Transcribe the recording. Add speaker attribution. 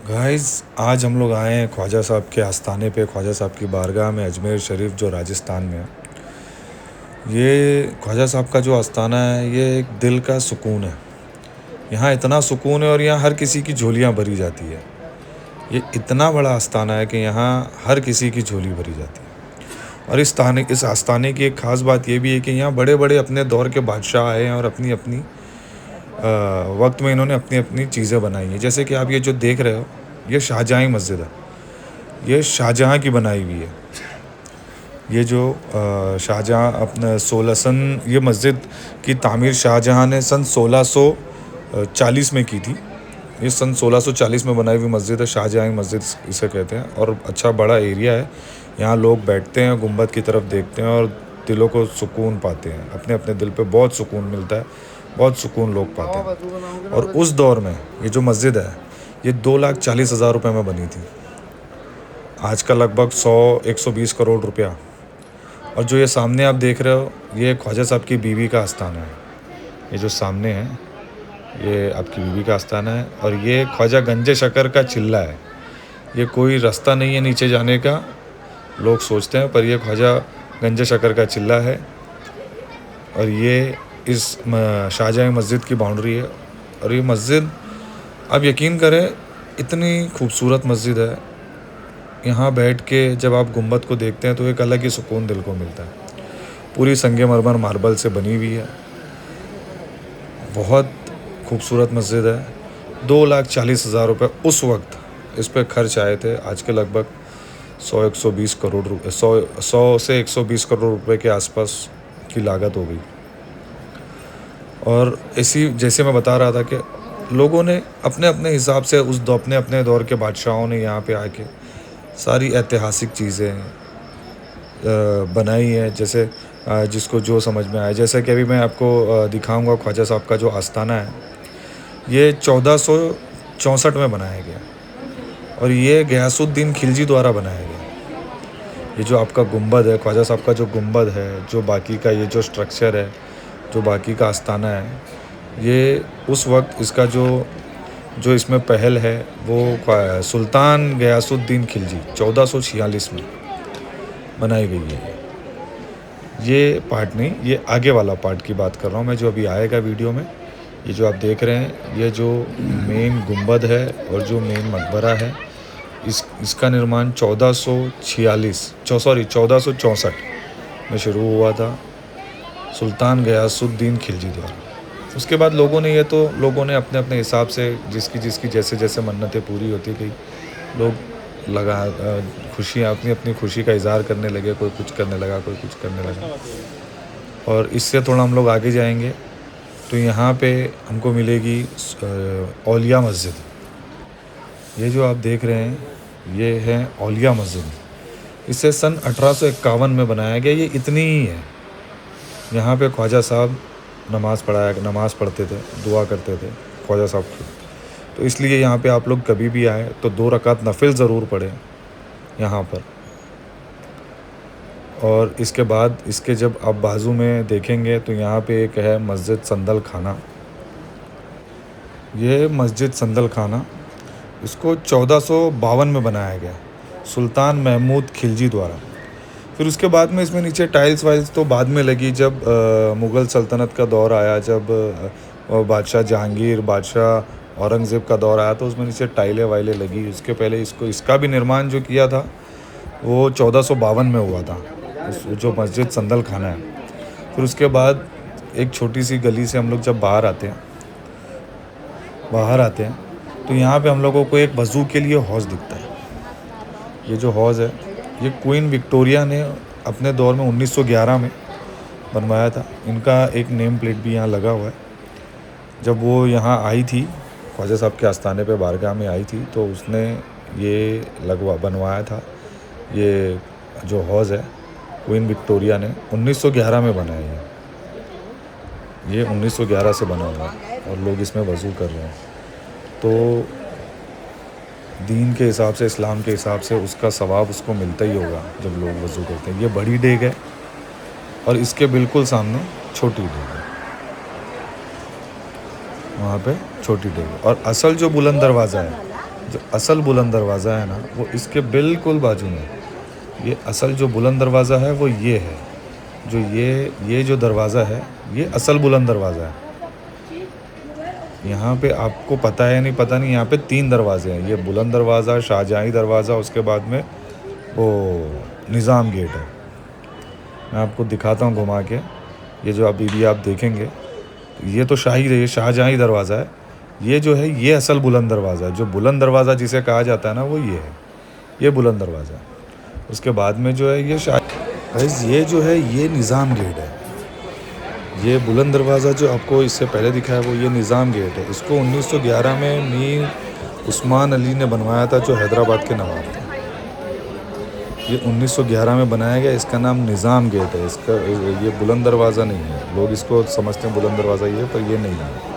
Speaker 1: Guys, आज हम लोग आए हैं ख्वाजा साहब के आस्थाने पे, ख्वाजा साहब की बारगाह में, अजमेर शरीफ जो राजस्थान में है। ये ख्वाजा साहब का जो आस्थाना है, ये एक दिल का सुकून है। यहाँ इतना सुकून है और यहाँ हर किसी की झोलियाँ भरी जाती है। ये इतना बड़ा आस्थाना है कि यहाँ हर किसी की झोली भरी जाती है। और इस आस्थाने की एक ख़ास बात ये भी है कि यहाँ बड़े बड़े अपने दौर के बादशाह आए हैं और अपनी अपनी वक्त में इन्होंने अपनी अपनी चीज़ें बनाई हैं। जैसे कि आप ये जो देख रहे हो, ये शाहजहाँ मस्जिद है। ये शाहजहाँ की बनाई हुई है। ये जो शाहजहाँ अपने 16 सन ये मस्जिद की तामीर शाहजहाँ ने सन 1640 में की थी। ये सन 1640 में बनाई हुई मस्जिद है, शाहजहाँ मस्जिद इसे कहते हैं। और अच्छा बड़ा एरिया है। यहाँ लोग बैठते हैं, गुंबद की तरफ देखते हैं और दिलों को सुकून पाते हैं। अपने अपने दिल पे बहुत सुकून मिलता है, बहुत सुकून लोग पाते हैं। और उस दौर में ये जो मस्जिद है, ये 2,40,000 रुपये में बनी थी। आज का लगभग 100-120 करोड़ रुपया। और जो ये सामने आप देख रहे हो, ये ख्वाजा साहब की बीवी का आस्थाना है। ये जो सामने है, ये आपकी बीवी का आस्थाना है। और ये ख्वाजा गंजे शकर का चिल्ला है। ये कोई रास्ता नहीं है नीचे जाने का, लोग सोचते हैं, पर ये ख्वाजा गंजे शकर का चिल्ला है। और ये इस शाहजहाँ मस्जिद की बाउंड्री है। और ये मस्जिद, आप यकीन करें, इतनी खूबसूरत मस्जिद है। यहाँ बैठ के जब आप गुंबद को देखते हैं तो एक अलग ही सुकून दिल को मिलता है। पूरी संगमरमर मार्बल से बनी हुई है। बहुत खूबसूरत मस्जिद है। 2,40,000 रुपये उस वक्त इस पर खर्च आए थे। आज के लगभग 100-120 करोड़ रुपये, 100 से 120 करोड़ रुपये के आसपास की लागत हो गई। और इसी जैसे मैं बता रहा था कि लोगों ने अपने अपने हिसाब से अपने अपने दौर के बादशाहों ने यहाँ पे आके सारी ऐतिहासिक चीज़ें बनाई हैं। जैसे जिसको जो समझ में आए। जैसे कि अभी मैं आपको दिखाऊंगा ख्वाजा साहब का जो आस्थाना है, ये 1464 में बनाया गया। और ये गयासुद्दीन खिलजी द्वारा बनाया गया। ये जो आपका गुंबद है, ख्वाजा साहब का जो गुंबद है, जो बाकी का ये जो स्ट्रक्चर है, जो बाकी का आस्थाना है, ये उस वक्त इसका जो इसमें पहल है वो सुल्तान गयासुद्दीन खिलजी 1446 में बनाई गई है। ये पार्ट नहीं, ये आगे वाला पार्ट की बात कर रहा हूँ मैं, जो अभी आएगा वीडियो में। ये जो आप देख रहे हैं, ये जो मेन गुंबद है और जो मेन मकबरा है, इसका निर्माण 1464 में शुरू हुआ था, सुल्तान गयासुद्दीन खिलजी द्वारा। उसके बाद लोगों ने अपने अपने हिसाब से जिसकी जिसकी जैसे जैसे मन्नतें पूरी होती गई, लोग खुशियाँ अपनी अपनी खुशी का इज़हार करने लगे। कोई कुछ करने लगा, कोई कुछ करने लगा। और इससे थोड़ा हम लोग आगे जाएंगे तो यहाँ पे हमको मिलेगी औलिया मस्जिद। ये जो आप देख रहे हैं, ये है औलिया मस्जिद। इसे सन 1851 में बनाया गया। ये इतनी ही है। यहाँ पे ख्वाजा साहब नमाज़ पढ़ते थे, दुआ करते थे ख्वाजा साहब की। तो इसलिए यहाँ पे आप लोग कभी भी आए तो 2 रकात नफिल ज़रूर पढ़ें यहाँ पर। और इसके बाद इसके जब आप बाजू में देखेंगे तो यहाँ पे एक है मस्जिद संदल खाना। ये मस्जिद संदल खाना, इसको 1452 में बनाया गया सुल्तान महमूद खिलजी द्वारा। फिर उसके बाद में इसमें नीचे टाइल्स वाइल्स तो बाद में लगी, जब मुग़ल सल्तनत का दौर आया, जब बादशाह जहांगीर, बादशाह औरंगज़ेब का दौर आया, तो उसमें नीचे टाइलें वाइलें लगी। उसके पहले इसका भी निर्माण जो किया था वो 1452 में हुआ था, जो मस्जिद संदल खाना है। फिर उसके बाद एक छोटी सी गली से हम लोग जब बाहर आते हैं तो यहाँ पे हम लोगों को एक वज़ू के लिए हौज़ दिखता है। ये जो हौज़ है, ये क्वीन विक्टोरिया ने अपने दौर में 1911 में बनवाया था। इनका एक नेम प्लेट भी यहाँ लगा हुआ है। जब वो यहाँ आई थी, ख्वाजा साहब के आस्थाने पे बारगाह में आई थी, तो उसने ये बनवाया था। ये जो हौज़ है, क्वीन विक्टोरिया ने 1911 में बनाया है। ये 1911 से बना हुआ है और लोग इसमें वज़ू कर रहे हैं। तो दीन के हिसाब से, इस्लाम के हिसाब से उसका सवाब उसको मिलता ही होगा जब लोग वज़ू करते हैं। ये बड़ी डेग है और इसके बिल्कुल सामने छोटी डेग है, वहाँ पे छोटी डेग है। और असल जो बुलंद दरवाज़ा है, जो असल बुलंद दरवाज़ा है ना वो इसके बिल्कुल बाजू में। ये असल जो बुलंद दरवाज़ा है वो ये है। जो ये जो दरवाज़ा है ये असल बुलंद दरवाज़ा है। यहाँ पे आपको पता है नहीं पता नहीं, यहाँ पे 3 दरवाज़े हैं। ये बुलंद दरवाज़ा, शाहजहाँ दरवाज़ा, उसके बाद में वो निज़ाम गेट है। मैं आपको दिखाता हूँ घुमा के। ये जो अभी आप देखेंगे ये तो ये शाहजहाँ दरवाज़ा है। ये जो है ये असल बुलंद दरवाज़ा है। जो बुलंद दरवाज़ा जिसे कहा जाता है ना वो ये है, ये बुलंद दरवाज़ा। उसके बाद में जो है ये जो है ये निज़ाम गेट है। ये बुलंद दरवाज़ा जो आपको इससे पहले दिखा है वो ये निज़ाम गेट है। इसको 1911 में मीर उस्मान अली ने बनवाया था, जो हैदराबाद के नवाब थे। ये 1911 में बनाया गया। इसका नाम निज़ाम गेट है। इसका ये बुलंद दरवाज़ा नहीं है। लोग इसको समझते हैं बुलंद दरवाज़ा ये, पर ये नहीं है।